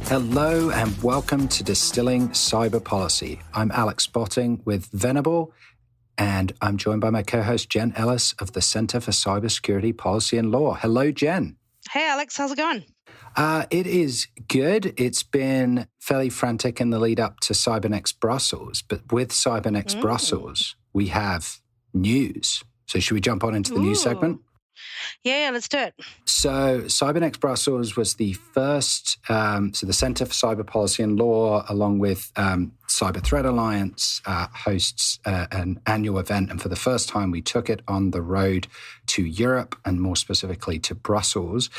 Hello and welcome to Distilling Cyber Policy. I'm Alex Spotting with Venable, and I'm joined by my co-host Jen Ellis of the Center for Cybersecurity Policy and Law. Hello, Jen. Hey, Alex. How's it going? It is good. It's been fairly frantic in the lead up to CyberNext Brussels, but with CyberNext Brussels, we have news. So should we jump on into the news segment? Yeah, let's do it. So CyberNext Brussels was the first, so the Center for Cyber Policy and Law, along with Cyber Threat Alliance, hosts an annual event. And for the first time, we took it on the road to Europe and more specifically to Brussels.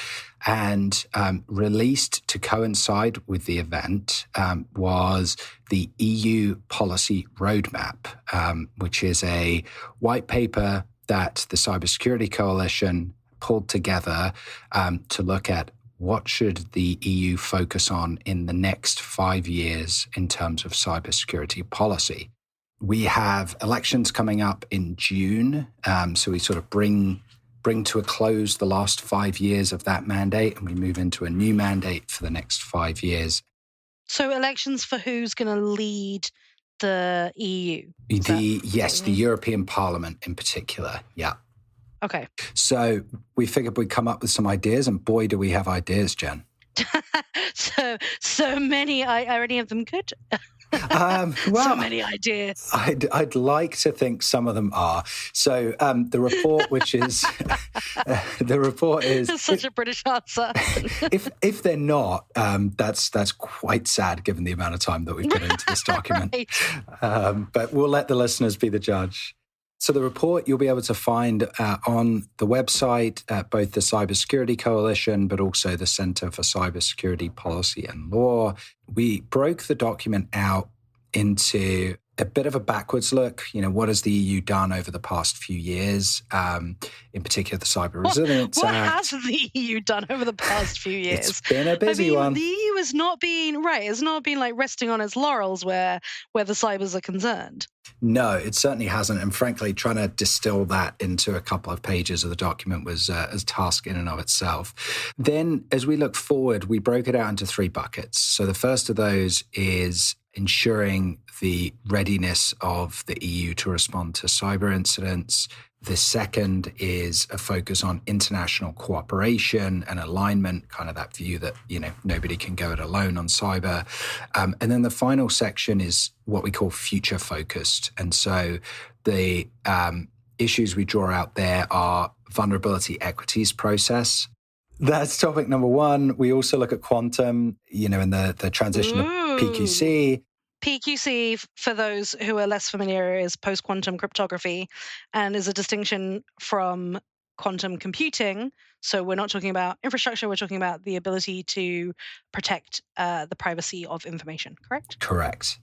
And released to coincide with the event was the EU Policy Roadmap, which is a white paper that the Cybersecurity Coalition pulled together to look at what should the EU focus on in the next 5 years in terms of cybersecurity policy. We have elections coming up in June, so we sort of bring to a close the last 5 years of that mandate, and we move into a new mandate for the next 5 years. So elections for who's going to lead the EU? The European Parliament in particular, yeah. Okay. So we figured we'd come up with some ideas, and boy, do we have ideas, Jen. so many. I already have them good. So many ideas. I'd like to think some of them are. So the report, which is the report is That's such a British answer. if they're not, that's quite sad given the amount of time that we've put into this document. Right. But we'll let the listeners be the judge. So the report you'll be able to find on the website, both the Cybersecurity Coalition, but also the Center for Cybersecurity Policy and Law. We broke the document out into a bit of a backwards look. You know, what has the EU done over the past few years? In particular, the Cyber Resilience What Act. has the EU done over the past few years? It's been a busy one. The EU has not been like resting on its laurels where the cybers are concerned. No, it certainly hasn't. And frankly, trying to distill that into a couple of pages of the document was a task in and of itself. Then, as we look forward, we broke it out into 3 buckets. So the first of those is ensuring the readiness of the EU to respond to cyber incidents. The second is a focus on international cooperation and alignment, kind of that view that, you know, nobody can go it alone on cyber. And then the final section is what we call future focused. And so the issues we draw out there are vulnerability equities process. That's topic number 1. We also look at quantum, you know, in the transition of PQC. PQC, for those who are less familiar, is post-quantum cryptography and is a distinction from quantum computing. So we're not talking about infrastructure, we're talking about the ability to protect the privacy of information, correct? Correct.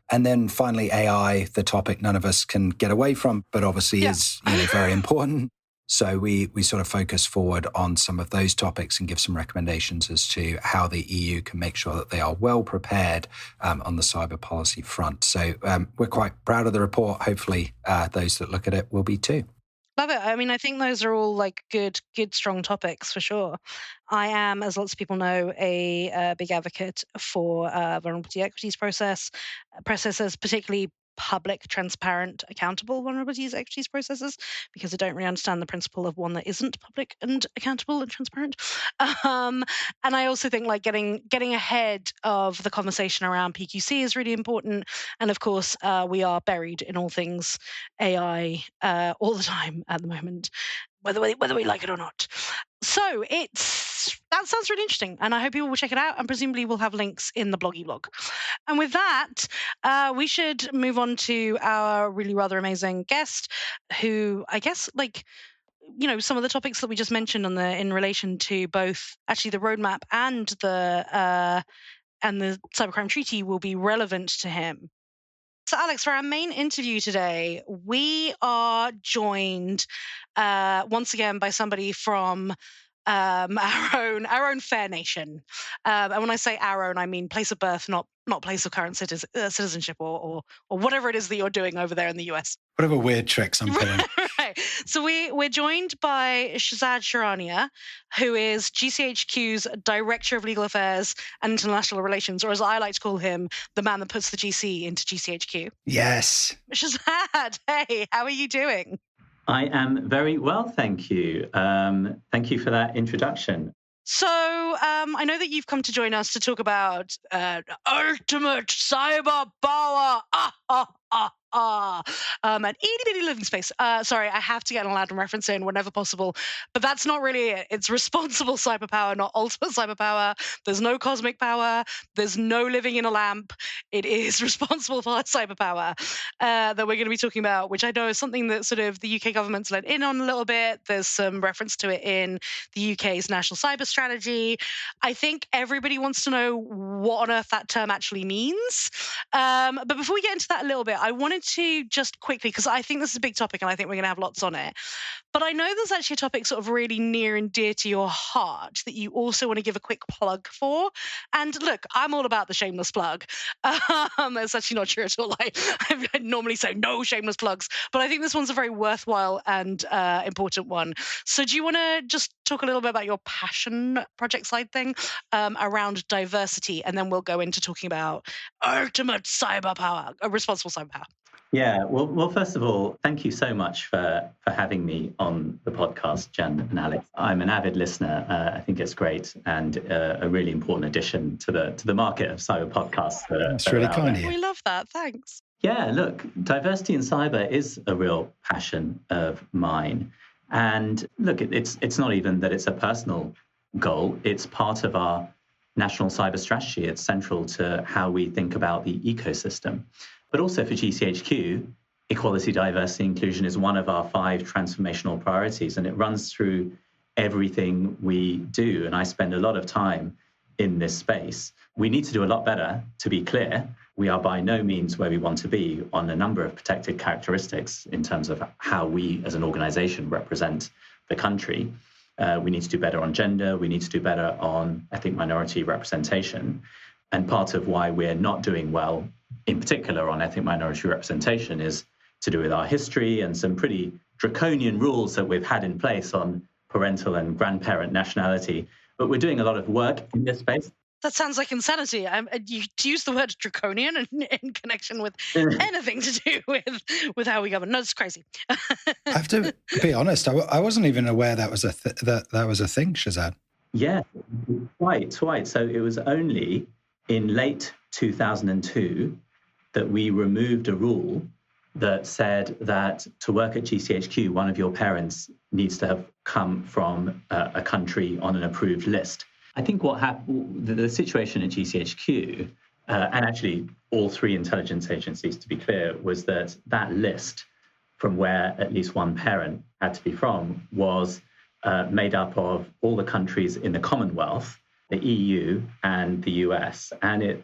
And then finally, AI, the topic none of us can get away from, but obviously is very important. So we sort of focus forward on some of those topics and give some recommendations as to how the EU can make sure that they are well prepared on the cyber policy front. So we're quite proud of the report. Hopefully those that look at it will be too. Love it. I mean, I think those are all like good, strong topics for sure. I am, as lots of people know, a big advocate for vulnerability equities processes, particularly public, transparent, accountable vulnerabilities equities processes, because I don't really understand the principle of one that isn't public and accountable and transparent. And I also think like getting ahead of the conversation around PQC is really important. And of course, we are buried in all things AI all the time at the moment, whether we like it or not. So that sounds really interesting, and I hope people will check it out, and presumably we'll have links in the bloggy blog. And with that, we should move on to our really rather amazing guest, who I guess, like, you know, some of the topics that we just mentioned in relation to both actually the roadmap and the cybercrime treaty will be relevant to him. So, Alex, for our main interview today, we are joined once again by somebody from our own fair nation. And when I say our own, I mean place of birth, not place of current citizenship or whatever it is that you're doing over there in the US. Whatever weird tricks I'm pulling. Right. So we we're joined by Shehzad Charania, who is GCHQ's Director of Legal Affairs and International Relations, or as I like to call him, the man that puts the GC into GCHQ. Yes. Shehzad, hey, how are you doing? I am very well, thank you. Thank you for that introduction. So I know that you've come to join us to talk about ultimate cyber power. And itty bitty living space. Sorry, I have to get an Aladdin reference in whenever possible, but that's not really it. It's responsible cyber power, not ultimate cyber power. There's no cosmic power. There's no living in a lamp. It is responsible for cyber power that we're going to be talking about, which I know is something that sort of the UK government's let in on a little bit. There's some reference to it in the UK's national cyber strategy. I think everybody wants to know what on earth that term actually means. But before we get into that a little bit, I wanted to just quickly, because I think this is a big topic and I think we're going to have lots on it. But I know there's actually a topic sort of really near and dear to your heart that you also want to give a quick plug for. And look, I'm all about the shameless plug. That's actually not true at all. I normally say no shameless plugs, but I think this one's a very worthwhile and important one. So do you want to just talk a little bit about your passion project side thing around diversity, and then we'll go into talking about ultimate cyber power, responsible cyber power? Yeah, well, first of all, thank you so much for having me on the podcast, Jen and Alex. I'm an avid listener. I think it's great and a really important addition to the market of cyber podcasts. That's really kind of you. We love that. Thanks. Yeah, look, diversity in cyber is a real passion of mine. And look, it's not even that it's a personal goal. It's part of our national cyber strategy. It's central to how we think about the ecosystem. But also for GCHQ, equality, diversity, inclusion is one of our 5 transformational priorities, and it runs through everything we do. And I spend a lot of time in this space. We need to do a lot better, to be clear. We are by no means where we want to be on a number of protected characteristics in terms of how we as an organization represent the country. We need to do better on gender. We need to do better on ethnic minority representation. And part of why we're not doing well, in particular on ethnic minority representation, is to do with our history and some pretty draconian rules that we've had in place on parental and grandparent nationality. But we're doing a lot of work in this space. That sounds like insanity. You to use the word draconian in connection with anything to do with how we govern. No, it's crazy. I have to be honest. I wasn't even aware that was a that was a thing, Shehzad. Yeah, quite. So it was only in late 2002 that we removed a rule that said that to work at GCHQ, one of your parents needs to have come from a country on an approved list. I think what happened, the situation at GCHQ, and actually all 3 intelligence agencies, to be clear, was that list from where at least one parent had to be from was made up of all the countries in the Commonwealth, the EU and the US. And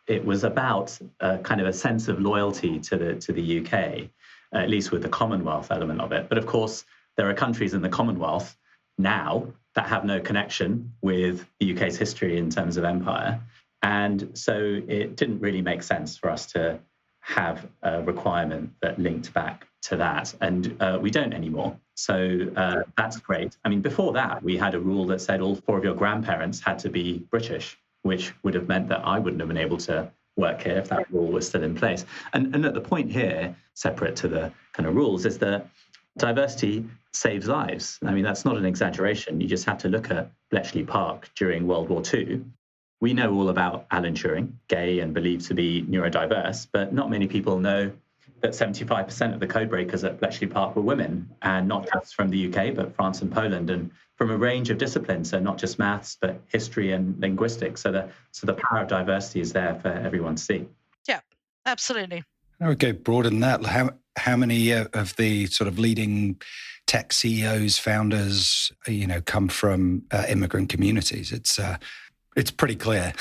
it was about kind of a sense of loyalty to the UK, at least with the Commonwealth element of it. But of course, there are countries in the Commonwealth now that have no connection with the UK's history in terms of empire. And so it didn't really make sense for us to have a requirement that linked back to that. And we don't anymore. So that's great. I mean, before that, we had a rule that said all 4 of your grandparents had to be British, which would have meant that I wouldn't have been able to work here if that rule was still in place. And look, the point here, separate to the kind of rules, is that diversity saves lives. I mean, that's not an exaggeration. You just have to look at Bletchley Park during World War II. We know all about Alan Turing, gay and believed to be neurodiverse, but not many people know that 75% of the codebreakers at Bletchley Park were women, and not just from the UK, but France and Poland, and from a range of disciplines, so not just maths, but history and linguistics. So the power of diversity is there for everyone to see. Yeah, absolutely. I would go broader than that. How many of the sort of leading tech CEOs, founders, come from immigrant communities? It's pretty clear.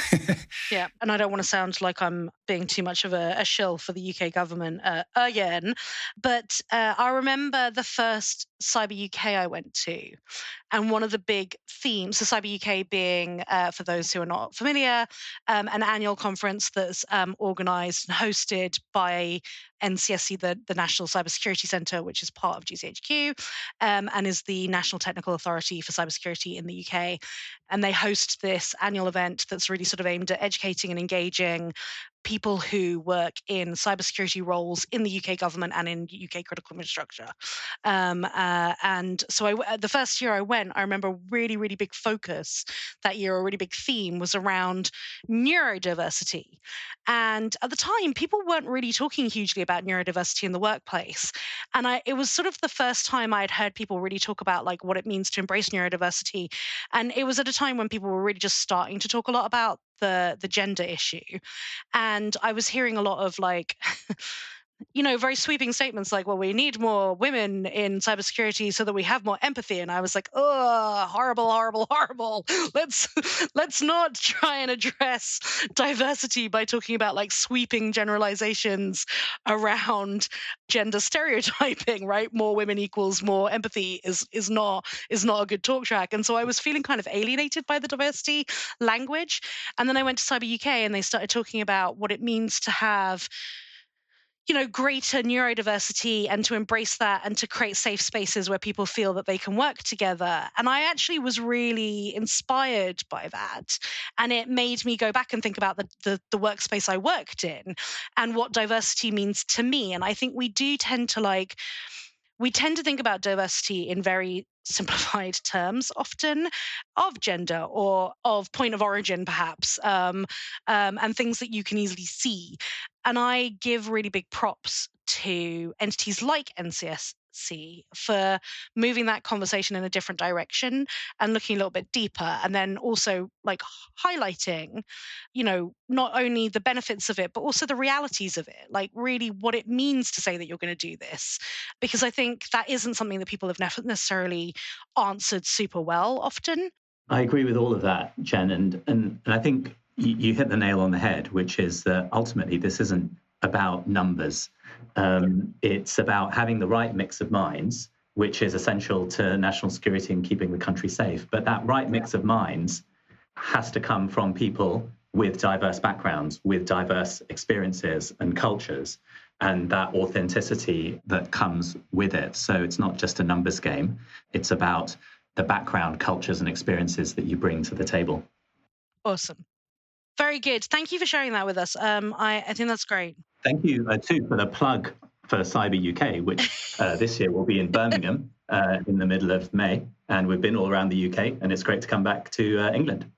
Yeah, and I don't want to sound like I'm being too much of a shill for the UK government again. But I remember the first Cyber UK I went to, and one of the big themes, so Cyber UK being, for those who are not familiar, an annual conference that's organised and hosted by NCSC, the National Cybersecurity Centre, which is part of GCHQ, and is the National Technical Authority for Cybersecurity in the UK. And they host this annual event that's really sort of aimed at educating and engaging people who work in cybersecurity roles in the UK government and in UK critical infrastructure. And so the first year I went, I remember a really, really big focus that year, a really big theme was around neurodiversity. And at the time, people weren't really talking hugely about neurodiversity in the workplace. And it was sort of the first time I'd heard people really talk about like what it means to embrace neurodiversity. And it was at a time when people were really just starting to talk a lot about the gender issue. And I was hearing a lot of like, very sweeping statements like, well, we need more women in cybersecurity so that we have more empathy. And I was like, oh, horrible, horrible, horrible. Let's not try and address diversity by talking about like sweeping generalizations around gender stereotyping, right? More women equals more empathy is not a good talk track. And so I was feeling kind of alienated by the diversity language. And then I went to Cyber UK and they started talking about what it means to have greater neurodiversity and to embrace that and to create safe spaces where people feel that they can work together. And I actually was really inspired by that. And it made me go back and think about the workspace I worked in and what diversity means to me. And I think we tend to think about diversity in very simplified terms often of gender or of point of origin, perhaps, and things that you can easily see. And I give really big props to entities like NCSC for moving that conversation in a different direction and looking a little bit deeper, and then also like highlighting, not only the benefits of it, but also the realities of it, like really what it means to say that you're going to do this. Because I think that isn't something that people have necessarily answered super well often. I agree with all of that, Jen. And I think you hit the nail on the head, which is that ultimately this isn't about numbers. It's about having the right mix of minds, which is essential to national security and keeping the country safe. But that right mix of minds has to come from people with diverse backgrounds, with diverse experiences and cultures, and that authenticity that comes with it. So it's not just a numbers game. It's about the background, cultures, and experiences that you bring to the table. Awesome. Very good. Thank you for sharing that with us. I think that's great. Thank you, too, for the plug for Cyber UK, which this year will be in Birmingham in the middle of May. And we've been all around the UK, and it's great to come back to England.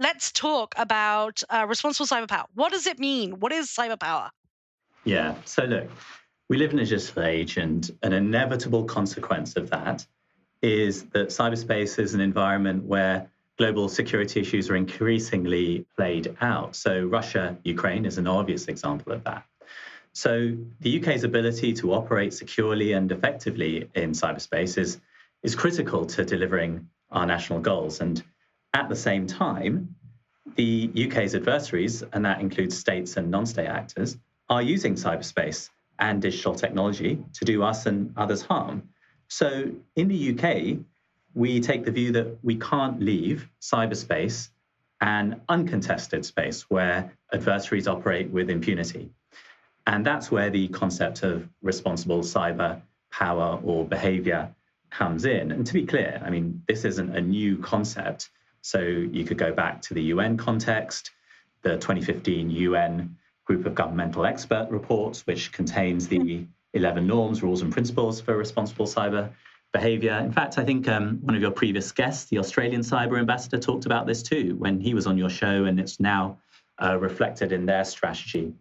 Let's talk about responsible cyber power. What does it mean? What is cyber power? Yeah. So look, we live in a digital age, and an inevitable consequence of that is that cyberspace is an environment where global security issues are increasingly played out. So Russia, Ukraine is an obvious example of that. So the UK's ability to operate securely and effectively in cyberspace is critical to delivering our national goals. And at the same time, the UK's adversaries, and that includes states and non-state actors, are using cyberspace and digital technology to do us and others harm. So in the UK, we take the view that we can't leave cyberspace an uncontested space where adversaries operate with impunity. And that's where the concept of responsible cyber power or behavior comes in. And to be clear, I mean, this isn't a new concept. So you could go back to the UN context, the 2015 UN Group of Governmental Expert reports, which contains the 11 norms, rules, and principles for responsible cyber behavior. In fact, I think one of your previous guests, the Australian cyber ambassador, talked about this too when he was on your show, and it's now reflected in their strategy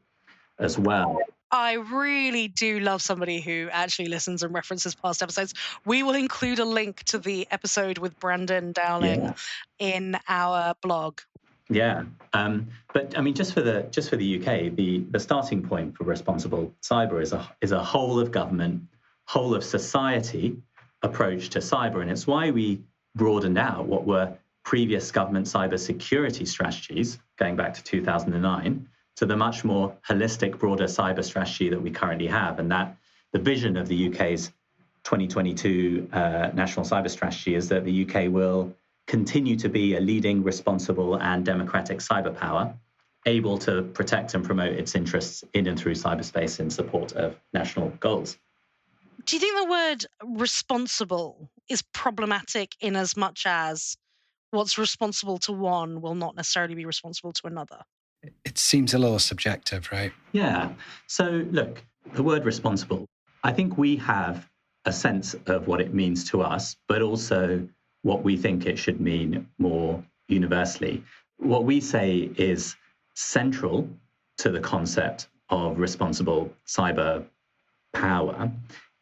as well. I really do love somebody who actually listens and references past episodes. We will include a link to the episode with Brandon Dowling in our blog. Yeah, but I mean, just for the UK, the starting point for responsible cyber is a whole of government, whole of society approach to cyber, and it's why we broadened out what were previous government cyber security strategies going back to 2009 to the much more holistic, broader cyber strategy that we currently have. And that the vision of the UK's 2022 National Cyber Strategy is that the UK will continue to be a leading, responsible and democratic cyber power, able to protect and promote its interests in and through cyberspace in support of national goals. Do you think the word responsible is problematic in as much as what's responsible to one will not necessarily be responsible to another? It seems a little subjective, right? Yeah. So look, the word responsible, I think we have a sense of what it means to us, but also what we think it should mean more universally. What we say is central to the concept of responsible cyber power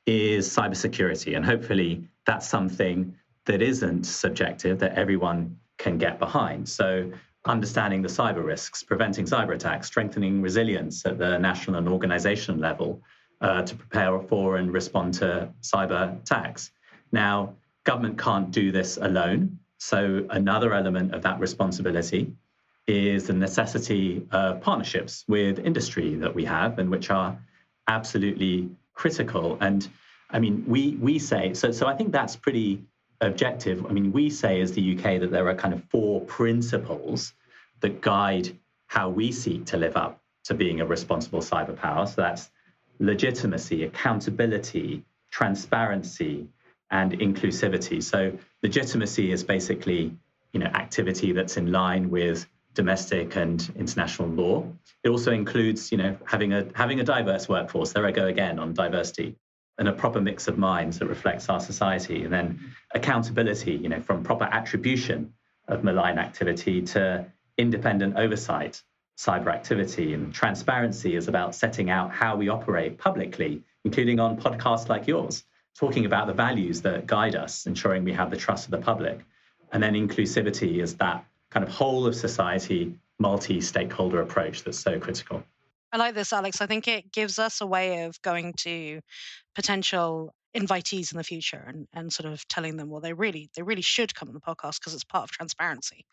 is cybersecurity. And hopefully that's something that isn't subjective, that everyone can get behind. So understanding the cyber risks, preventing cyber attacks, strengthening resilience at the national and organizational level to prepare for and respond to cyber attacks. Now, government can't do this alone. So another element of that responsibility is the necessity of partnerships with industry that we have and which are absolutely critical. And I mean, we say, so I think that's pretty objective. I mean, we say as the UK that there are kind of 4 principles that guide how we seek to live up to being a responsible cyber power. So that's legitimacy, accountability, transparency, and inclusivity. So legitimacy is basically, activity that's in line with domestic and international law. It also includes, having a diverse workforce. There I go again on diversity, and a proper mix of minds that reflects our society. And then accountability, from proper attribution of malign activity to independent oversight, cyber activity. And transparency is about setting out how we operate publicly, including on podcasts like yours, talking about the values that guide us, ensuring we have the trust of the public. And then inclusivity is that kind of whole of society, multi-stakeholder approach that's so critical. I like this, Alex. I think it gives us a way of going to potential invitees in the future and sort of telling them, well, they really should come on the podcast because it's part of transparency.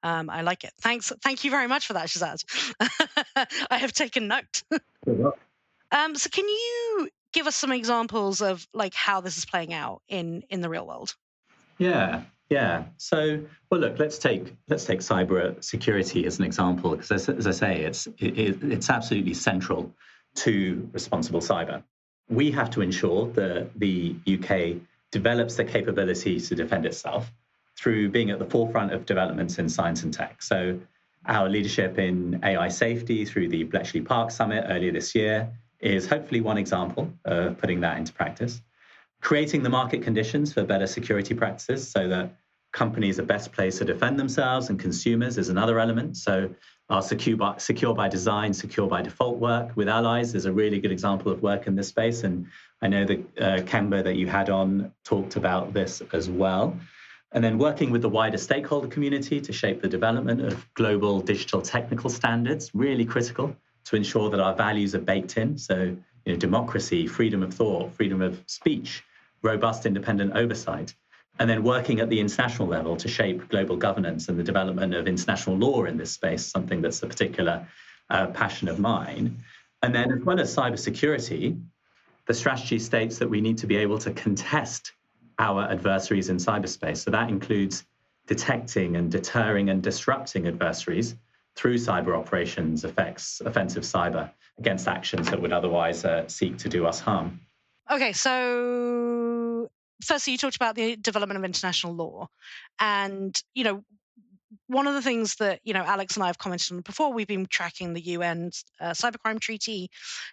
I like it. Thank you very much for that, Shehzad. I have taken note. So can you give us some examples of like how this is playing out in the real world? Yeah. So, well, look, let's take cyber security as an example, because as I say, it's absolutely central to responsible cyber. We have to ensure that the UK develops the capability to defend itself through being at the forefront of developments in science and tech. So our leadership in AI safety through the Bletchley Park Summit earlier this year is hopefully one example of putting that into practice. Creating the market conditions for better security practices so that companies are best placed to defend themselves and consumers is another element. So our secure by design, secure by default work with allies is a really good example of work in this space. And I know that Kemba that you had on talked about this as well. And then working with the wider stakeholder community to shape the development of global digital technical standards, really critical to ensure that our values are baked in. So democracy, freedom of thought, freedom of speech, robust independent oversight. And then working at the international level to shape global governance and the development of international law in this space, something that's a particular passion of mine. And then as well as cybersecurity, the strategy states that we need to be able to contest our adversaries in cyberspace. So that includes detecting and deterring and disrupting adversaries through cyber operations, offensive cyber against actions that would otherwise seek to do us harm. Okay, so firstly, you talked about the development of international law. And, one of the things that, Alex and I have commented on before, we've been tracking the UN cybercrime treaty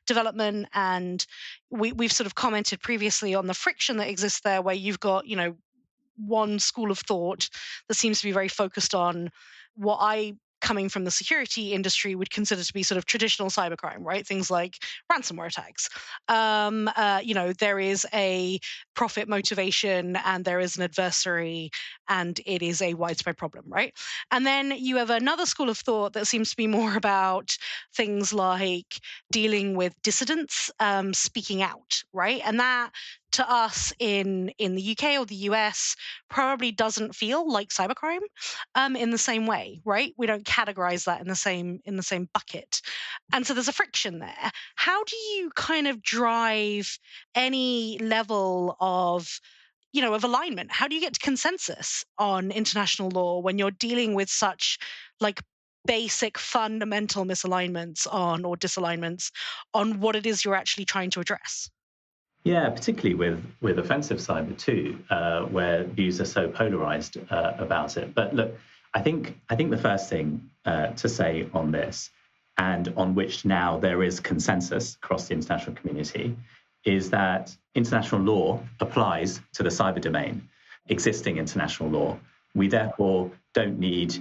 development. And we've sort of commented previously on the friction that exists there, where you've got, one school of thought that seems to be very focused on what I, coming from the security industry, would consider to be sort of traditional cybercrime, right? Things like ransomware attacks. There is a profit motivation and there is an adversary and it is a widespread problem, right? And then you have another school of thought that seems to be more about things like dealing with dissidents, speaking out, right? And that to us in the UK or the US probably doesn't feel like cybercrime in the same way, right? We don't categorize that in the same bucket. And so there's a friction there. How do you kind of drive any level of of alignment? How do you get to consensus on international law when you're dealing with such like basic fundamental misalignments on or disalignments on what it is you're actually trying to address? Yeah, particularly with offensive cyber too, where views are so polarized about it. But look, I think the first thing to say on this, and on which now there is consensus across the international community, is that international law applies to the cyber domain, existing international law. We therefore don't need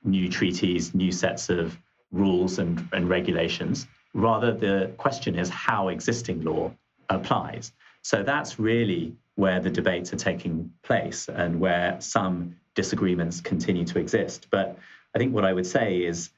new treaties, new sets of rules and regulations. Rather, the question is how existing law applies. So that's really where the debates are taking place and where some disagreements continue to exist. But I think what I would say is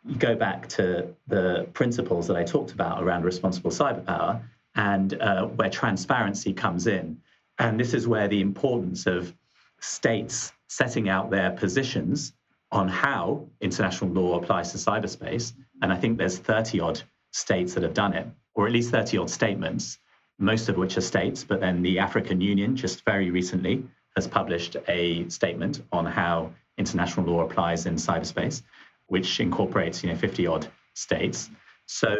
you go back to the principles that I talked about around responsible cyberpower and where transparency comes in. And this is where the importance of states setting out their positions on how international law applies to cyberspace. And I think there's 30-odd states that have done it, or at least 30-odd statements, most of which are states. But then the African Union just very recently has published a statement on how international law applies in cyberspace, which incorporates 50-odd states. So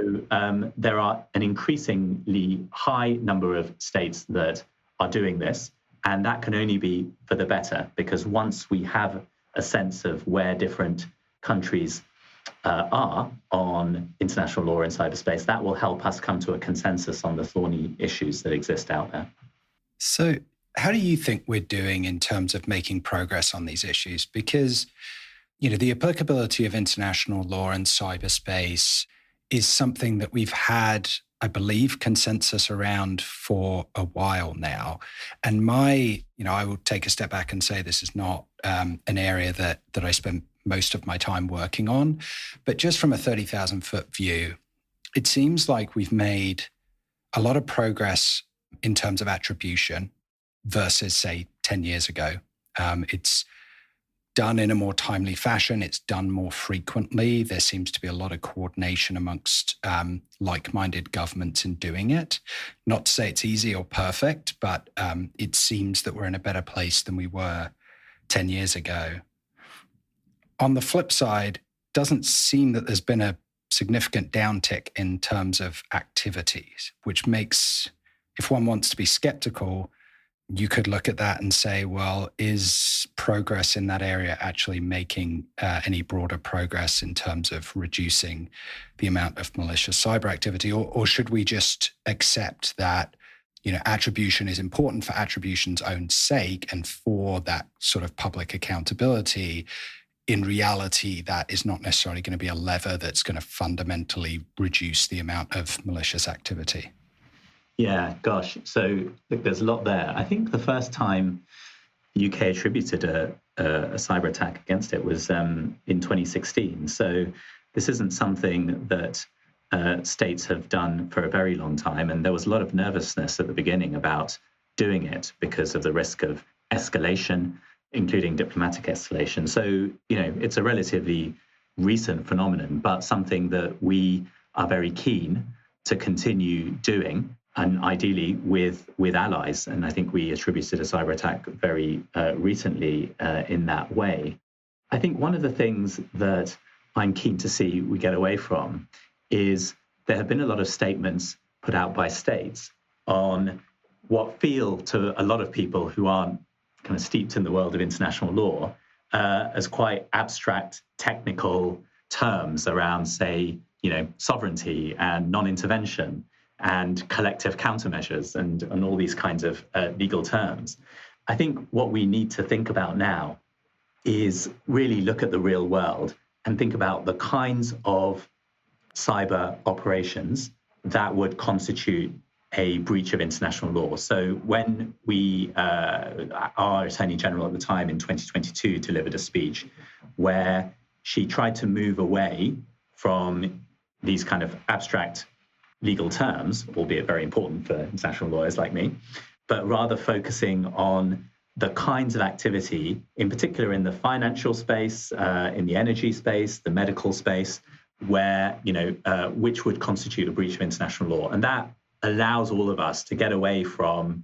there are an increasingly high number of states that are doing this, and that can only be for the better, because once we have a sense of where different countries are on international law in cyberspace, that will help us come to a consensus on the thorny issues that exist out there. So how do you think we're doing in terms of making progress on these issues? Because, the applicability of international law in cyberspace is something that we've had, I believe, consensus around for a while now. And I will take a step back and say this is not an area that I spend most of my time working on. But just from a 30,000-foot view, it seems like we've made a lot of progress in terms of attribution versus, say, 10 years ago. It's done in a more timely fashion. It's done more frequently. There seems to be a lot of coordination amongst like-minded governments in doing it. Not to say it's easy or perfect, but it seems that we're in a better place than we were 10 years ago. On the flip side, it doesn't seem that there's been a significant downtick in terms of activities, which makes, if one wants to be skeptical, you could look at that and say, well, is progress in that area actually making any broader progress in terms of reducing the amount of malicious cyber activity? Or should we just accept that, attribution is important for attribution's own sake and for that sort of public accountability? In reality, that is not necessarily going to be a lever that's going to fundamentally reduce the amount of malicious activity. Yeah, gosh. So look, there's a lot there. I think the first time the UK attributed a cyber attack against it was in 2016. So this isn't something that states have done for a very long time. And there was a lot of nervousness at the beginning about doing it because of the risk of escalation, including diplomatic escalation. So, it's a relatively recent phenomenon, but something that we are very keen to continue doing, and ideally with allies. And I think we attributed a cyber attack very recently in that way. I think one of the things that I'm keen to see we get away from is there have been a lot of statements put out by states on what feel to a lot of people who aren't kind of steeped in the world of international law as quite abstract technical terms around, say, sovereignty and non-intervention and collective countermeasures and all these kinds of legal terms. I think what we need to think about now is really look at the real world and think about the kinds of cyber operations that would constitute a breach of international law. So when our Attorney General at the time in 2022 delivered a speech where she tried to move away from these kind of abstract legal terms, albeit very important for international lawyers like me, but rather focusing on the kinds of activity, in particular in the financial space, in the energy space, the medical space, where, which would constitute a breach of international law. And that allows all of us to get away from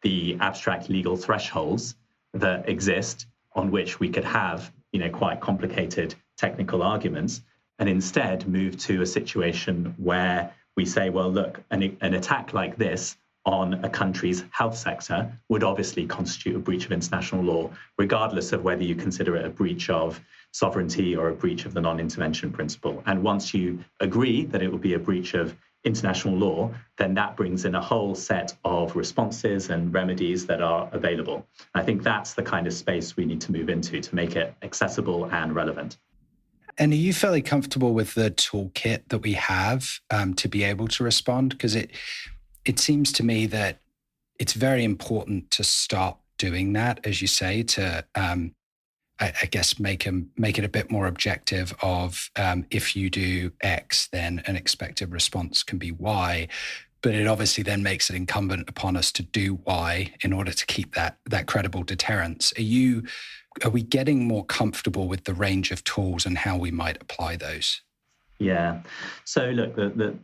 the abstract legal thresholds that exist on which we could have, quite complicated technical arguments, and instead move to a situation where we say, well, look, an attack like this on a country's health sector would obviously constitute a breach of international law, regardless of whether you consider it a breach of sovereignty or a breach of the non-intervention principle. And once you agree that it will be a breach of international law, then that brings in a whole set of responses and remedies that are available. I think that's the kind of space we need to move into to make it accessible and relevant. And are you fairly comfortable with the toolkit that we have to be able to respond? Because it seems to me that it's very important to start doing that, as you say, to I guess make it a bit more objective of if you do X, then an expected response can be Y. But it obviously then makes it incumbent upon us to do Y in order to keep that credible deterrence. Are we getting more comfortable with the range of tools and how we might apply those? Yeah. So look,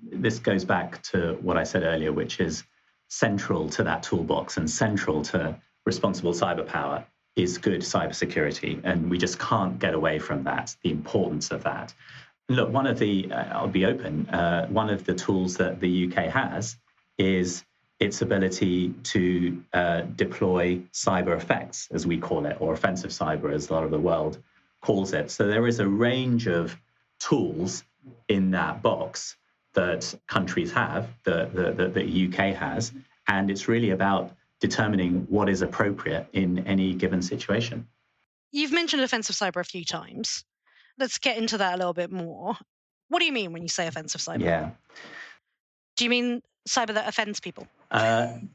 this goes back to what I said earlier, which is central to that toolbox and central to responsible cyber power is good cybersecurity. And we just can't get away from that, the importance of that. Look, I'll be open, one of the tools that the UK has is its ability to deploy cyber effects, as we call it, or offensive cyber, as a lot of the world calls it. So there is a range of tools in that box that countries have, that the UK has, and it's really about determining what is appropriate in any given situation. You've mentioned offensive cyber a few times. Let's get into that a little bit more. What do you mean when you say offensive cyber? Yeah. Do you mean cyber that offends people? It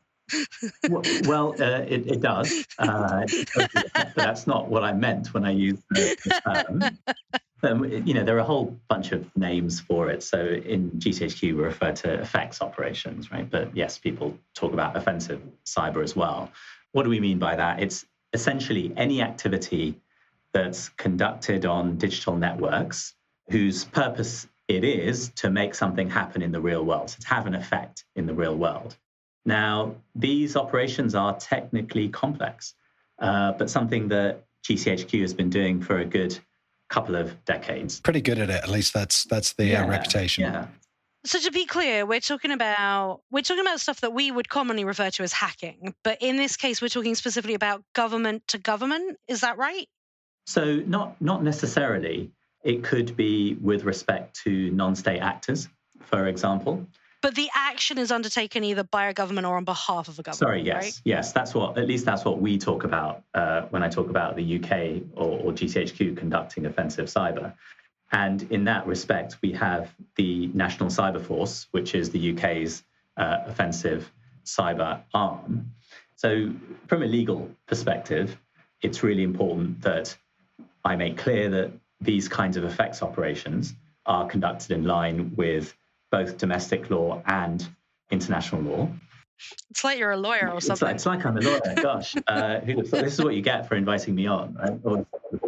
does. But that's not what I meant when I used the term. There are a whole bunch of names for it. So in GCHQ, we refer to effects operations, right? But yes, people talk about offensive cyber as well. What do we mean by that? It's essentially any activity that's conducted on digital networks whose purpose it is to make something happen in the real world, so to have an effect in the real world. Now, these operations are technically complex, but something that GCHQ has been doing for a good couple of decades. Pretty good at it, at least that's the reputation. Yeah. So to be clear, we're talking about stuff that we would commonly refer to as hacking, but in this case, we're talking specifically about government to government. Is that right? So not necessarily. It could be with respect to non-state actors, for example. But the action is undertaken either by a government or on behalf of a government. Sorry, yes, right? Yes. That's what we talk about when I talk about the UK or GCHQ conducting offensive cyber. And in that respect, we have the National Cyber Force, which is the UK's offensive cyber arm. So from a legal perspective, it's really important that I make clear that these kinds of effects operations are conducted in line with both domestic law and international law. It's like you're a lawyer or something. It's like I'm a lawyer. Gosh, this is what you get for inviting me on, right?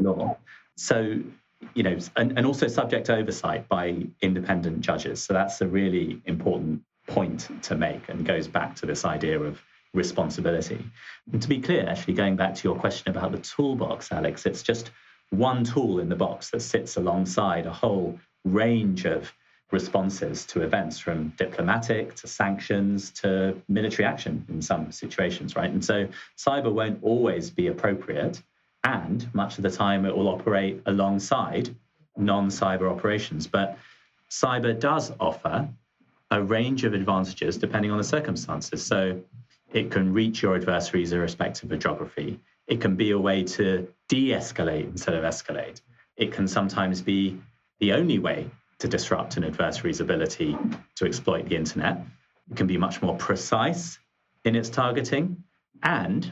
Law. So, and also subject to oversight by independent judges. So that's a really important point to make and goes back to this idea of responsibility. And to be clear, actually, going back to your question about the toolbox, Alex, it's just one tool in the box that sits alongside a whole range of responses to events, from diplomatic to sanctions to military action in some situations, right? And so cyber won't always be appropriate, and much of the time it will operate alongside non-cyber operations. But cyber does offer a range of advantages depending on the circumstances. So it can reach your adversaries irrespective of geography. It can be a way to de-escalate instead of escalate. It can sometimes be the only way to disrupt an adversary's ability to exploit the internet. It can be much more precise in its targeting, and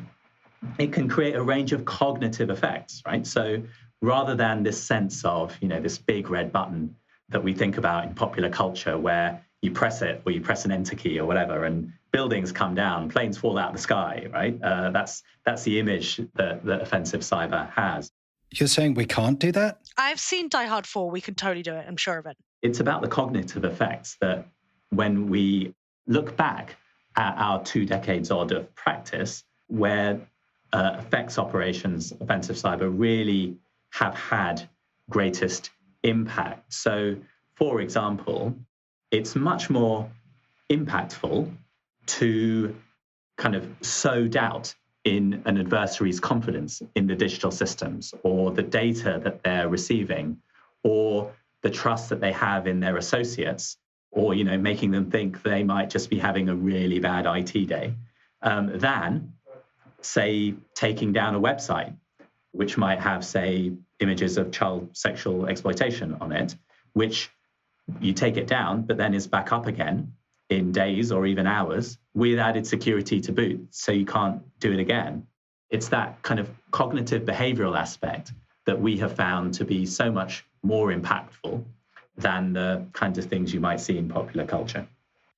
it can create a range of cognitive effects, right? So rather than this sense of, this big red button that we think about in popular culture where you press it or you press an enter key or whatever, and buildings come down, planes fall out of the sky, right? That's the image that offensive cyber has. You're saying we can't do that? I've seen Die Hard 4. We can totally do it. I'm sure of it. It's about the cognitive effects that when we look back at our 2 decades odd of practice, where effects operations, offensive cyber, really have had greatest impact. So, for example, it's much more impactful to kind of sow doubt in an adversary's confidence in the digital systems or the data that they're receiving or the trust that they have in their associates, or, you know, making them think they might just be having a really bad IT day, than, say, taking down a website, which might have, say, images of child sexual exploitation on it, which you take it down, but then is back up again in days or even hours with added security to boot, so you can't do it again. It's that kind of cognitive behavioral aspect that we have found to be so much more impactful than the kinds of things you might see in popular culture.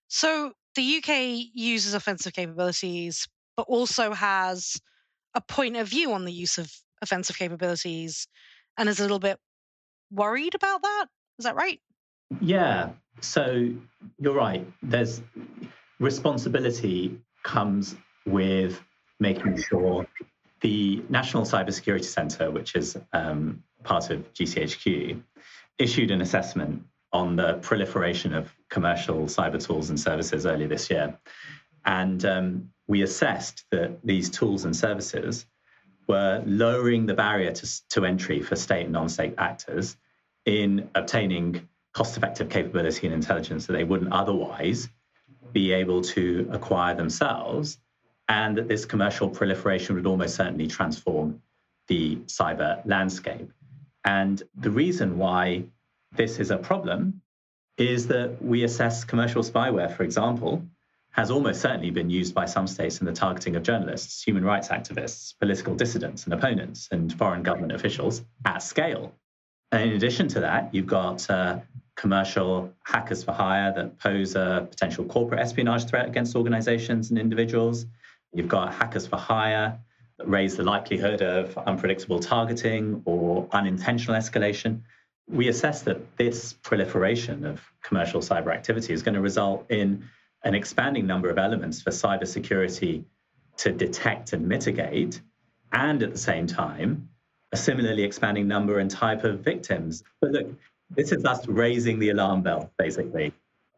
So the UK uses offensive capabilities, but also has a point of view on the use of offensive capabilities and is a little bit worried about that. Is that right? Yeah, so you're right. There's responsibility comes with making sure the National Cybersecurity Centre, which is part of GCHQ, issued an assessment on the proliferation of commercial cyber tools and services earlier this year. And we assessed that these tools and services were lowering the barrier to entry for state and non-state actors in obtaining cost-effective capability and intelligence that they wouldn't otherwise be able to acquire themselves, and that this commercial proliferation would almost certainly transform the cyber landscape. And the reason why this is a problem is that we assess commercial spyware, for example, has almost certainly been used by some states in the targeting of journalists, human rights activists, political dissidents and opponents, and foreign government officials at scale. And in addition to that, you've got commercial hackers for hire that pose a potential corporate espionage threat against organizations and individuals. You've got hackers for hire that raise the likelihood of unpredictable targeting or unintentional escalation. We assess that this proliferation of commercial cyber activity is going to result in an expanding number of elements for cybersecurity to detect and mitigate, and at the same time, a similarly expanding number and type of victims. But look, this is us raising the alarm bell, basically,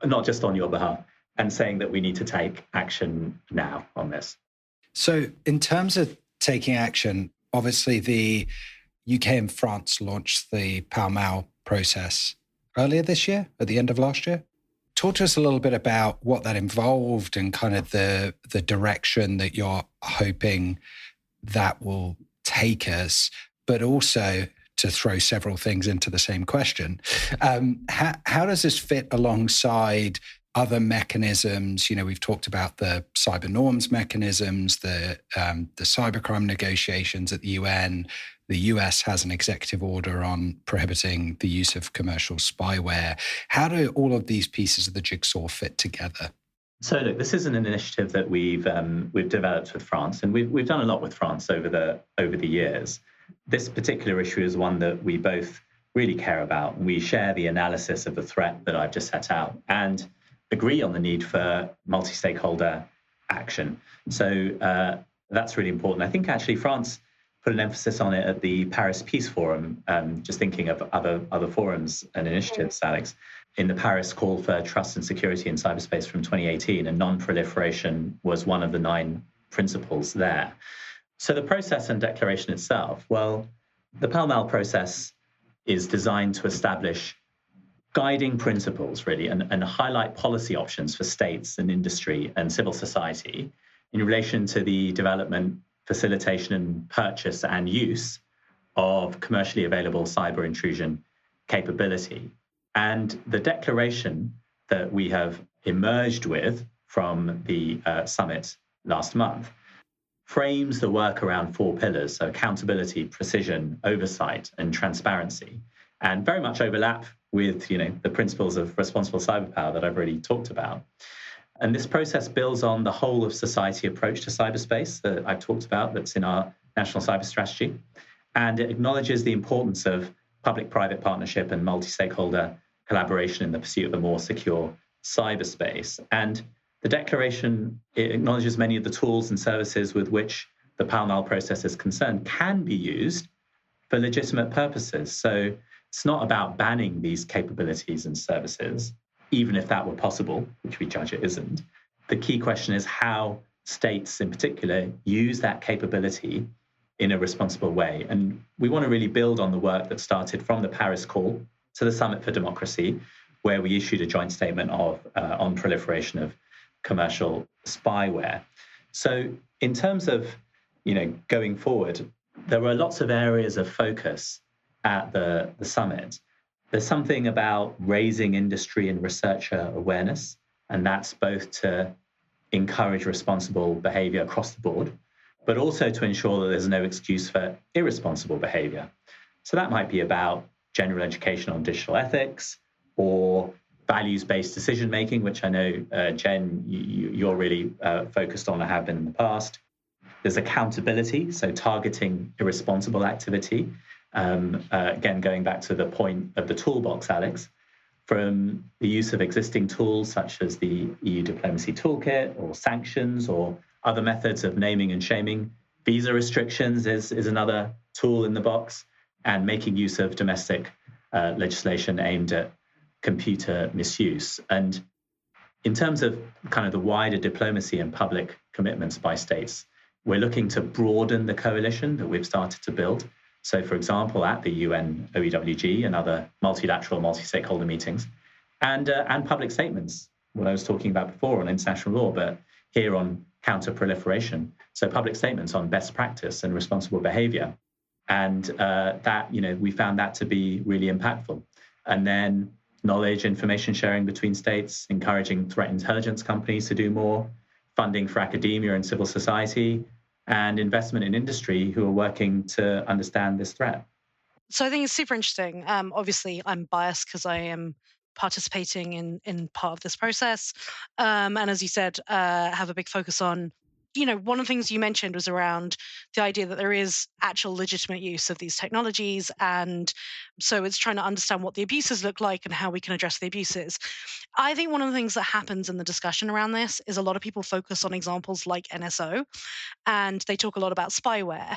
not just on your behalf, and saying that we need to take action now on this. So in terms of taking action, obviously the UK and France launched the Pall-Mall process earlier this year, at the end of last year. Talk to us a little bit about what that involved and kind of the direction that you're hoping that will take us, but also to throw several things into the same question. How does this fit alongside other mechanisms? You know, we've talked about the cyber norms mechanisms, the cybercrime negotiations at the UN. The US has an executive order on prohibiting the use of commercial spyware. How do all of these pieces of the jigsaw fit together? So look, this is an initiative that we've developed with France, and we've done a lot with France over the years. This particular issue is one that we both really care about. We share the analysis of the threat that I've just set out and agree on the need for multi-stakeholder action. So that's really important. I think actually France put an emphasis on it at the Paris Peace Forum, just thinking of other forums and initiatives, Alex. In the Paris Call for Trust and Security in Cyberspace from 2018, and non-proliferation was one of the 9 principles there. So the process and declaration itself, well, the Pall-Mall process is designed to establish guiding principles, really, and highlight policy options for states and industry and civil society in relation to the development, facilitation, and purchase and use of commercially available cyber intrusion capability. And the declaration that we have emerged with from the summit last month frames the work around 4 pillars: so accountability, precision, oversight, and transparency, and very much overlap with the principles of responsible cyberpower that I've already talked about. And this process builds on the whole of society approach to cyberspace that I've talked about, that's in our national cyber strategy. And it acknowledges the importance of public-private partnership and multi-stakeholder collaboration in the pursuit of a more secure cyberspace. And the declaration, it acknowledges many of the tools and services with which the Pall Mall process is concerned can be used for legitimate purposes. So it's not about banning these capabilities and services, even if that were possible, which we judge it isn't. The key question is how states in particular use that capability in a responsible way. And we want to really build on the work that started from the Paris call to the Summit for Democracy, where we issued a joint statement on proliferation of commercial spyware. So in terms of going forward, there were lots of areas of focus at the summit. There's something about raising industry and researcher awareness, and that's both to encourage responsible behavior across the board, but also to ensure that there's no excuse for irresponsible behavior. So that might be about general education on digital ethics or values-based decision-making, which I know, Jen, you're really focused on and have been in the past. There's accountability, so targeting irresponsible activity. Again, going back to the point of the toolbox, Alex, from the use of existing tools such as the EU Diplomacy Toolkit or sanctions or other methods of naming and shaming. Visa restrictions is another tool in the box, and making use of domestic legislation aimed at computer misuse. And in terms of kind of the wider diplomacy and public commitments by states, we're looking to broaden the coalition that we've started to build. So, for example, at the UN OEWG and other multilateral, multi-stakeholder meetings, and public statements, what I was talking about before on international law, but here on counter-proliferation. So public statements on best practice and responsible behavior. And that, we found that to be really impactful. And then knowledge, information sharing between states, encouraging threat intelligence companies to do more, funding for academia and civil society, and investment in industry who are working to understand this threat. So I think it's super interesting. Obviously, I'm biased because I am participating in part of this process. And as you said, have a big focus on, one of the things you mentioned was around the idea that there is actual legitimate use of these technologies. And so it's trying to understand what the abuses look like and how we can address the abuses. I think one of the things that happens in the discussion around this is a lot of people focus on examples like NSO, and they talk a lot about spyware.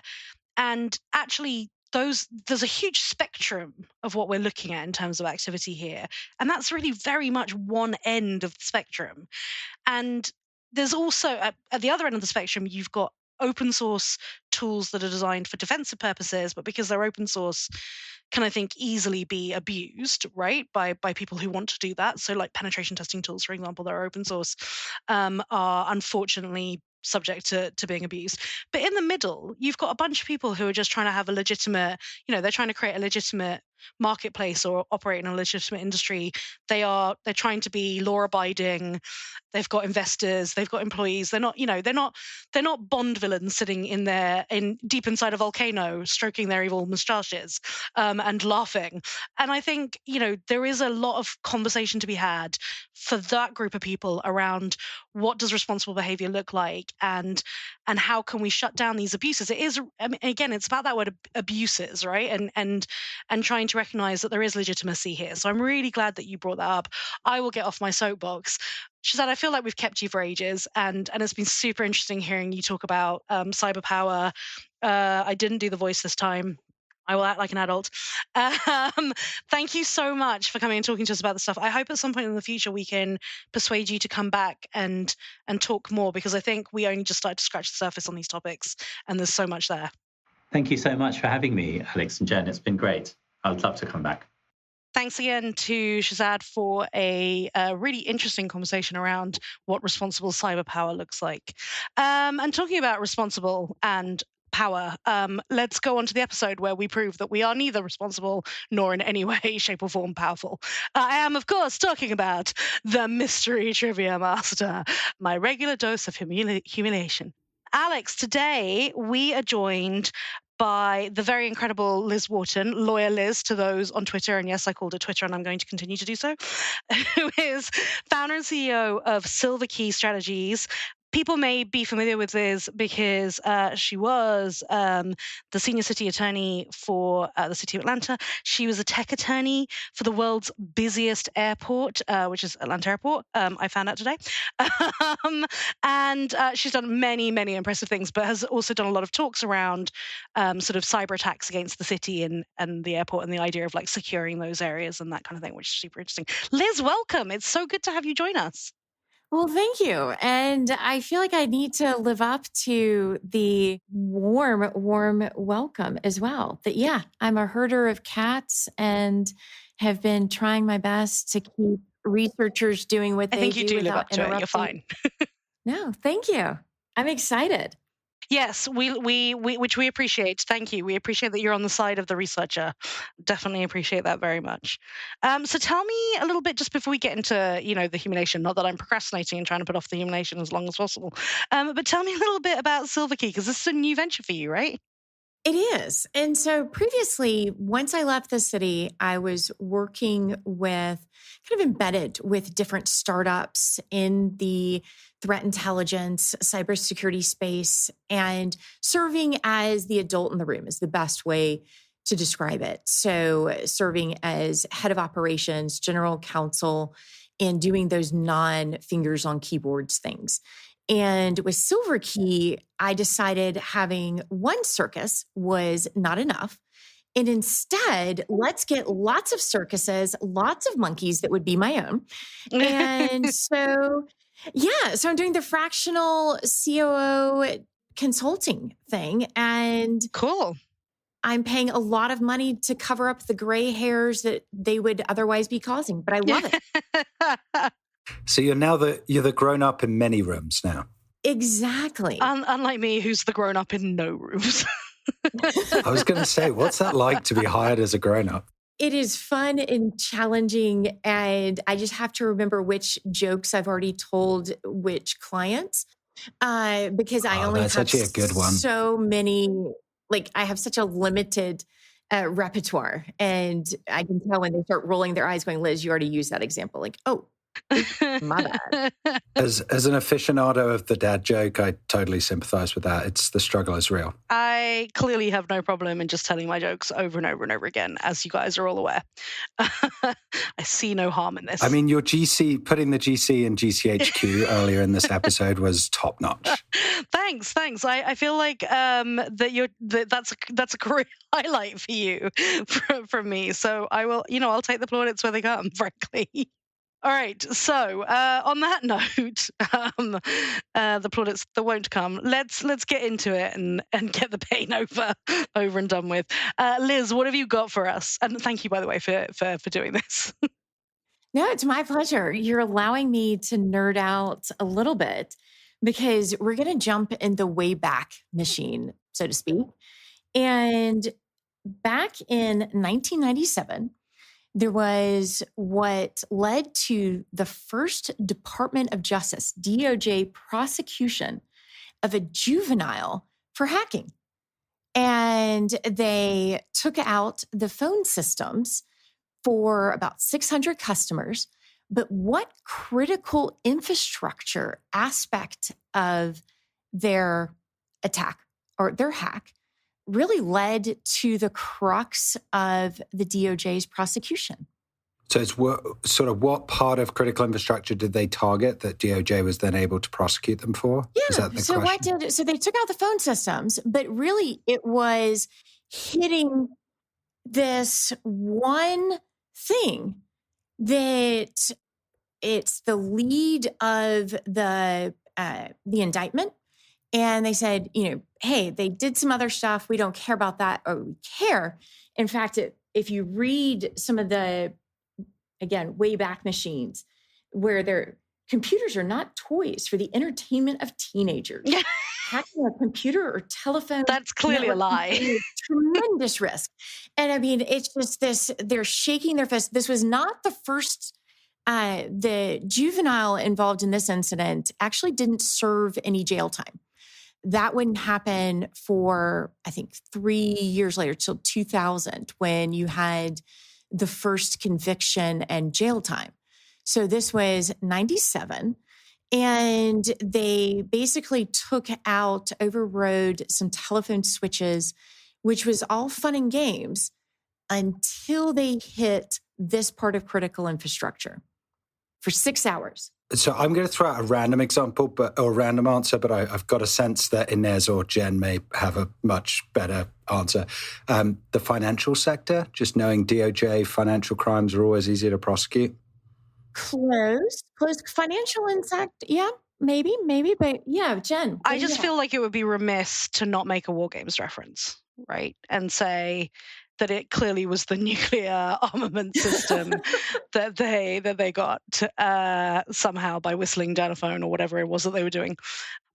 And actually, there's a huge spectrum of what we're looking at in terms of activity here. And that's really very much one end of the spectrum. And there's also, at the other end of the spectrum, you've got open source tools that are designed for defensive purposes, but because they're open source, can, I think, easily be abused, right, by people who want to do that. So like penetration testing tools, for example, that are open source, are unfortunately subject to being abused. But in the middle, you've got a bunch of people who are just trying to have a legitimate, they're trying to create a legitimate marketplace or operate in a legitimate industry. They're trying to be law abiding. They've got investors, they've got employees. They're not Bond villains sitting deep inside a volcano, stroking their evil moustaches and laughing. And I think, there is a lot of conversation to be had for that group of people around what does responsible behavior look like and how can we shut down these abuses. It is, again, it's about that word abuses, right? And trying to recognize that there is legitimacy here. So I'm really glad that you brought that up. I will get off my soapbox. Shehzad, I feel like we've kept you for ages, and it's been super interesting hearing you talk about cyber power. I didn't do the voice this time. I will act like an adult. Thank you so much for coming and talking to us about this stuff. I hope at some point in the future we can persuade you to come back and talk more, because I think we only just started to scratch the surface on these topics, and there's so much there. Thank you so much for having me, Alex and Jen. It's been great. I'd love to come back. Thanks again to Shehzad for a really interesting conversation around what responsible cyber power looks like. And talking about responsible and power, let's go on to the episode where we prove that we are neither responsible nor in any way, shape or form powerful. I am, of course, talking about the Mystery Trivia Master, my regular dose of humiliation. Alex, today we are joined by the very incredible Liz Wharton, lawyer Liz to those on Twitter. And yes, I called it Twitter and I'm going to continue to do so, who is founder and CEO of Silver Key Strategies. People may be familiar with Liz because she was the senior city attorney for the city of Atlanta. She was a tech attorney for the world's busiest airport, which is Atlanta Airport. I found out today. And she's done many, many impressive things, but has also done a lot of talks around sort of cyber attacks against the city and the airport and the idea of like securing those areas and that kind of thing, which is super interesting. Liz, welcome. It's so good to have you join us. Well, thank you. And I feel like I need to live up to the warm welcome as well. That, yeah, I'm a herder of cats and have been trying my best to keep researchers doing what they do. I think you do live up to it. You're fine. No, thank you. I'm excited. Yes, which we appreciate. Thank you. We appreciate that you're on the side of the researcher. Definitely appreciate that very much. So tell me a little bit just before we get into, the humiliation, not that I'm procrastinating and trying to put off the humiliation as long as possible. But tell me a little bit about Silver Key, because this is a new venture for you, right? It is. And so previously, once I left the city, I was working with kind of embedded with different startups in the threat intelligence, cybersecurity space, and serving as the adult in the room is the best way to describe it. So serving as head of operations, general counsel, and doing those non-fingers on keyboards things. And with Silver Key, I decided having one circus was not enough. And instead, let's get lots of circuses, lots of monkeys that would be my own. And so I'm doing the fractional COO consulting thing. And cool. I'm paying a lot of money to cover up the gray hairs that they would otherwise be causing, but I love it. So you're the grown up in many rooms now. Exactly. Unlike me, who's the grown up in no rooms. I was going to say, what's that like to be hired as a grown up? It is fun and challenging, and I just have to remember which jokes I've already told which clients, because I only have such a good one. So many. Like I have such a limited repertoire, and I can tell when they start rolling their eyes, going, "Liz, you already used that example." Like, oh. My bad. As an aficionado of the dad joke, I totally sympathize with that. The struggle is real. I clearly have no problem in just telling my jokes over and over and over again, as you guys are all aware. I see no harm in this. I mean, your putting the GC in GCHQ earlier in this episode was top notch. Thanks. I feel like that's a career highlight for you from me. So I will, I'll take the plaudits where they come, frankly. All right. So on that note, the plaudits that won't come. Let's get into it and get the pain over and done with. Liz, what have you got for us? And thank you, by the way, for doing this. No, it's my pleasure. You're allowing me to nerd out a little bit because we're going to jump in the way back machine, so to speak. And back in 1997. There was what led to the first Department of Justice, DOJ, prosecution of a juvenile for hacking. And they took out the phone systems for about 600 customers. But what critical infrastructure aspect of their attack or their hack really led to the crux of the DOJ's prosecution? So it's what part of critical infrastructure did they target that DOJ was then able to prosecute them for? Yeah. Is that the question? So they took out the phone systems, but really it was hitting this one thing that it's the lead of the indictment. And they said, hey, they did some other stuff. We don't care about that, or we care. In fact, if you read some of the, again, Wayback Machines, where their computers are not toys for the entertainment of teenagers. Hacking a computer or telephone. That's clearly a lie. Tremendous risk. And I mean, it's just this, they're shaking their fist. This was not the first. The juvenile involved in this incident actually didn't serve any jail time. that wouldn't happen for, I think, 3 years later, till 2000, when you had the first conviction and jail time. So this was 97. And they basically overrode some telephone switches, which was all fun and games until they hit this part of critical infrastructure for 6 hours. So I'm going to throw out a random example, or a random answer, but I've got a sense that Inez or Jen may have a much better answer. The financial sector, just knowing DOJ financial crimes are always easier to prosecute. Close. Financial impact. Yeah, maybe. But yeah, Jen. I just feel like it would be remiss to not make a War Games reference, right? And say that it clearly was the nuclear armament system that they got somehow by whistling down a phone or whatever it was that they were doing.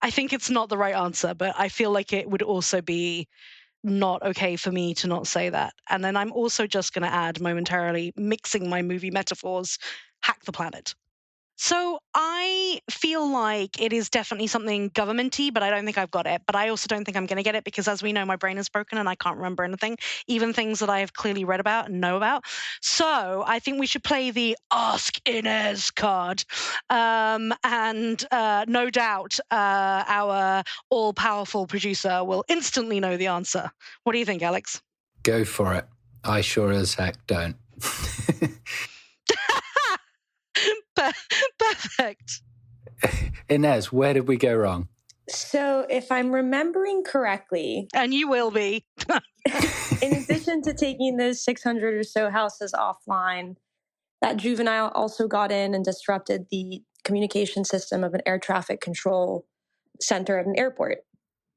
I think it's not the right answer, but I feel like it would also be not okay for me to not say that. And then I'm also just going to add momentarily, mixing my movie metaphors, hack the planet. So I feel like it is definitely something governmenty, but I don't think I've got it. But I also don't think I'm going to get it because, as we know, my brain is broken and I can't remember anything, even things that I have clearly read about and know about. So I think we should play the Ask Inez card. And no doubt our all-powerful producer will instantly know the answer. What do you think, Alex? Go for it. I sure as heck don't. Perfect. Inez, where did we go wrong? So if I'm remembering correctly... And you will be. In addition to taking those 600 or so houses offline, that juvenile also got in and disrupted the communication system of an air traffic control center at an airport.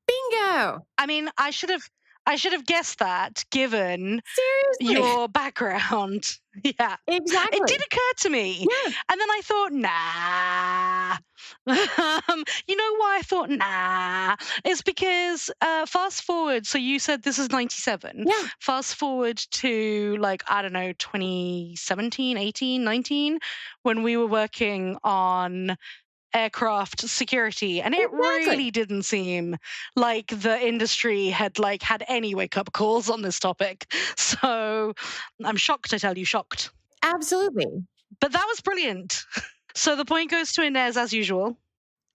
Bingo! I mean, I should have guessed that, given Seriously? your background. Yeah. Exactly. It did occur to me. Yeah. And then I thought, nah. You know why I thought, nah? It's because fast forward, so you said this is 97. Yeah. Fast forward to, 2017, 18, 19, when we were working on aircraft security, and it really didn't seem like the industry had any wake-up calls on this topic. So I'm shocked, I tell you, shocked. Absolutely. But that was brilliant. So the point goes to Inez as usual.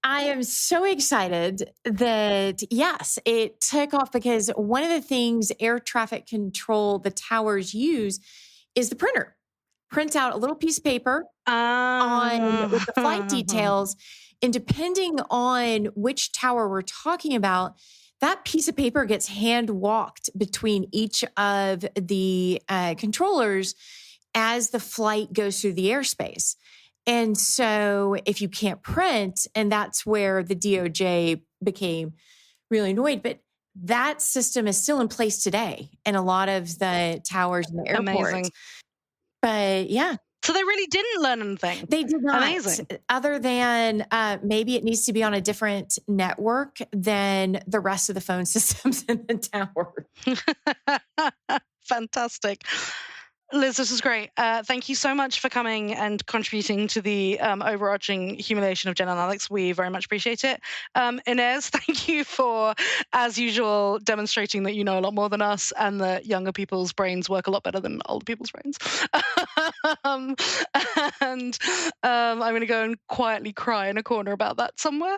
I am so excited that, yes, it took off, because one of the things air traffic control, the towers use, is the printer. Print out a little piece of paper with the flight details. And depending on which tower we're talking about, that piece of paper gets hand walked between each of the controllers as the flight goes through the airspace. And so if you can't print, and that's where the DOJ became really annoyed, but that system is still in place today in a lot of the towers in the airports. Amazing. But yeah. So they really didn't learn anything. They did not. Amazing. Other than maybe it needs to be on a different network than the rest of the phone systems in the tower. Fantastic. Liz, this is great. Thank you so much for coming and contributing to the overarching humiliation of Jen and Alex. We very much appreciate it. Inez, thank you for, as usual, demonstrating that you know a lot more than us and that younger people's brains work a lot better than older people's brains. I'm going to go and quietly cry in a corner about that somewhere.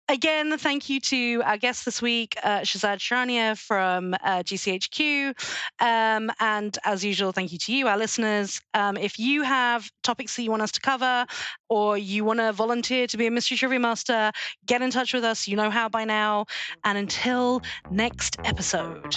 Again, thank you to our guest this week, Shehzad Charania from GCHQ. And as usual, thank you to you, our listeners. If you have topics that you want us to cover, or you want to volunteer to be a Mystery Trivia Master, get in touch with us. You know how by now. And until next episode.